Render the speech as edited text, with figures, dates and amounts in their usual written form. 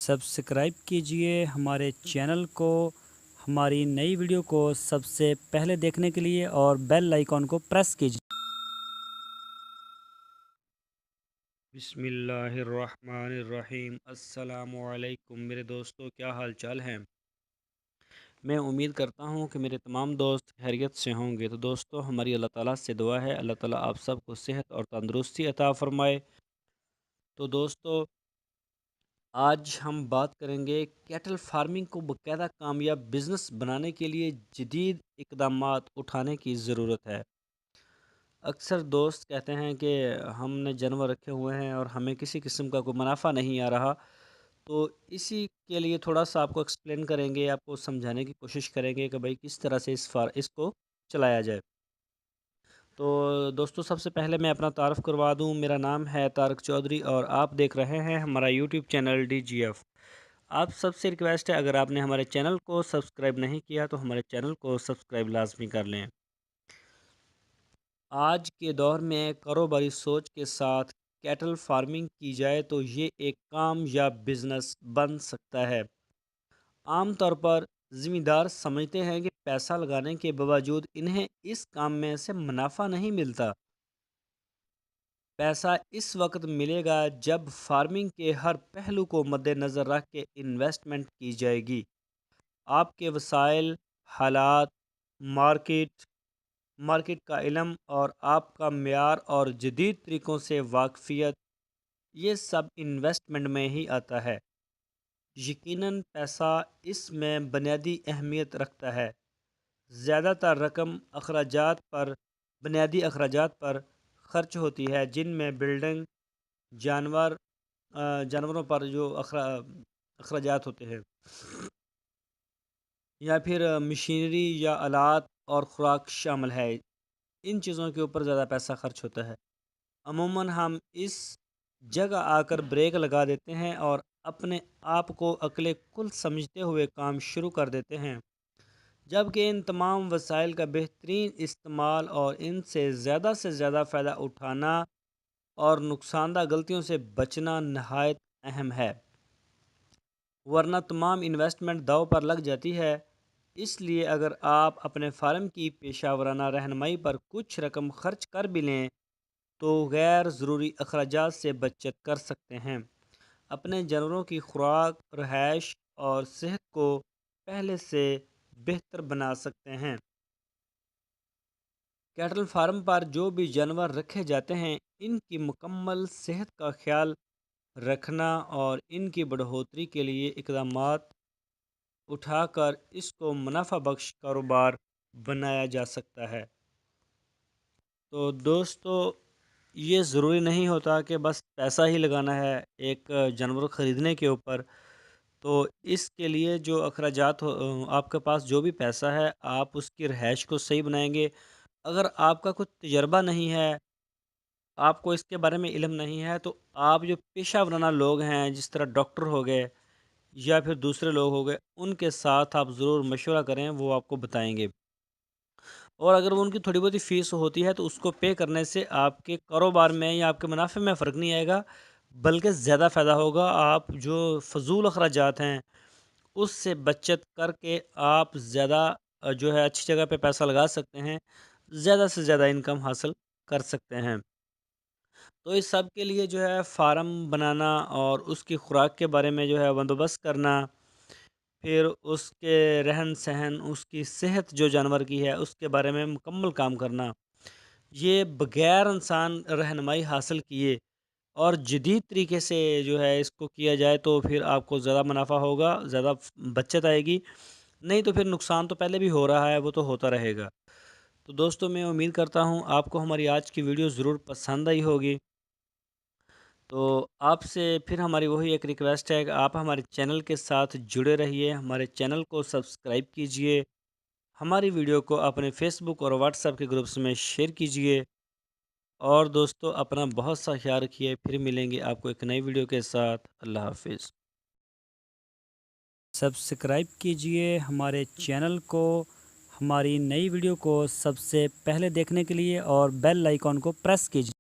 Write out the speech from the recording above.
Subscribe कीजिए हमारे channel को, हमारी नई वीडियो को सबसे पहले देखने के लिए और बेल आइकॉन को प्रेस कीजिए। बिस्मिल्लाहिर्रहमानिर्रहीम। अस्सलामुअलैकुम मेरे दोस्तों, क्या हाल चाल है। मैं उम्मीद करता हूँ कि मेरे तमाम दोस्त खैरियत से होंगे। तो दोस्तों, हमारी अल्लाह ताला से दुआ है, अल्लाह ताला आप सबको सेहत और तंदुरुस्ती अता फ़रमाए। तो दोस्तों, आज हम बात करेंगे कैटल फार्मिंग को बाकायदा कामयाब बिजनेस बनाने के लिए जदीद इकदामात उठाने की ज़रूरत है। अक्सर दोस्त कहते हैं कि हमने जानवर रखे हुए हैं और हमें किसी किस्म का कोई मुनाफा नहीं आ रहा। तो इसी के लिए थोड़ा सा आपको एक्सप्लेन करेंगे, आपको समझाने की कोशिश करेंगे कि भाई किस तरह से इसको चलाया जाए। तो दोस्तों, सबसे पहले मैं अपना तारफ़ करवा दूं। मेरा नाम है तारक चौधरी और आप देख रहे हैं हमारा यूट्यूब चैनल DGF। आप सबसे रिक्वेस्ट है, अगर आपने हमारे चैनल को सब्सक्राइब नहीं किया तो हमारे चैनल को सब्सक्राइब लाजमी कर लें। आज के दौर में कारोबारी सोच के साथ कैटल फार्मिंग की जाए तो ये एक कामयाब बिजनेस बन सकता है। आमतौर पर ज़िम्मेदार समझते हैं कि पैसा लगाने के बावजूद इन्हें इस काम में से मुनाफा नहीं मिलता। पैसा इस वक्त मिलेगा जब फार्मिंग के हर पहलू को मद्देनज़र रख के इन्वेस्टमेंट की जाएगी। आपके वसाइल, हालात, मार्केट मार्केट का इल्म और आपका मेयार और जदीद तरीक़ों से वाकफ़ियत, ये सब इन्वेस्टमेंट में ही आता है। यकीनन पैसा इसमें बुनियादी अहमियत रखता है। ज़्यादातर रकम बुनियादी अखराजात पर ख़र्च होती है, जिनमें बिल्डिंग, जानवर जानवरों पर जो अखराजात होते हैं, या फिर मशीनरी या आलात और ख़ुराक शामिल है। इन चीज़ों के ऊपर ज़्यादा पैसा खर्च होता है। अमूमन हम इस जगह आकर ब्रेक लगा देते हैं और अपने आप को अक्ले कुल समझते हुए काम शुरू कर देते हैं, जबकि इन तमाम वसाइल का बेहतरीन इस्तेमाल और इनसे ज़्यादा फ़ायदा उठाना और नुकसानदा गलतियों से बचना नहायत अहम है, वरना तमाम इन्वेस्टमेंट दाव पर लग जाती है। इसलिए अगर आप अपने फार्म की पेशावराना रहनुमाई पर कुछ रकम खर्च कर भी लें तो गैर ज़रूरी अखराजात से बचत कर सकते हैं। अपने जानवरों की खुराक, रहायश और सेहत को पहले से बेहतर बना सकते हैं। कैटल फार्म पर जो भी जानवर रखे जाते हैं, इनकी मुकम्मल सेहत का ख्याल रखना और इनकी बढ़ोतरी के लिए इकदामात उठाकर इसको मुनाफा बख्श कारोबार बनाया जा सकता है। तो दोस्तों, ये ज़रूरी नहीं होता कि बस पैसा ही लगाना है एक जानवर ख़रीदने के ऊपर। तो इसके लिए जो अखराजात आपके पास जो भी पैसा है, आप उसकी रहायश को सही बनाएंगे। अगर आपका कुछ तजर्बा नहीं है, आपको इसके बारे में इल्म नहीं है, तो आप जो पेशा वराना लोग हैं, जिस तरह डॉक्टर हो गए या फिर दूसरे लोग हो गए, उनके साथ आप ज़रूर मशवरा करें, वो आपको बताएंगे। और अगर वो उनकी थोड़ी बहुत फ़ीस होती है तो उसको पे करने से आपके कारोबार में या आपके मुनाफे में फ़र्क नहीं आएगा, बल्कि ज़्यादा फ़ायदा होगा। आप जो फ़जूल अखराजात हैं उससे बचत करके आप ज़्यादा जो है अच्छी जगह पे पैसा लगा सकते हैं, ज़्यादा से ज़्यादा इनकम हासिल कर सकते हैं। तो इस सब के लिए जो है फार्म बनाना और उसकी खुराक के बारे में जो है बंदोबस्त करना, फिर उसके रहन-सहन, उसकी सेहत जो जानवर की है, उसके बारे में मुकम्मल काम करना, ये बग़ैर इंसान रहनुमाई हासिल किए और जदीद तरीके से जो है इसको किया जाए तो फिर आपको ज़्यादा मुनाफ़ा होगा, ज़्यादा बचत आएगी। नहीं तो फिर नुकसान तो पहले भी हो रहा है, वो तो होता रहेगा। तो दोस्तों, मैं उम्मीद करता हूँ आपको हमारी आज की वीडियो ज़रूर पसंद आई होगी। तो आपसे फिर हमारी वही एक रिक्वेस्ट है कि आप हमारे चैनल के साथ जुड़े रहिए, हमारे चैनल को सब्सक्राइब कीजिए, हमारी वीडियो को अपने फेसबुक और व्हाट्सएप के ग्रुप्स में शेयर कीजिए। और दोस्तों, अपना बहुत सा ख्याल रखिए। फिर मिलेंगे आपको एक नई वीडियो के साथ। अल्लाह हाफिज़। सब्सक्राइब कीजिए हमारे चैनल को, हमारी नई वीडियो को सबसे पहले देखने के लिए और बेल आइकॉन को प्रेस कीजिए।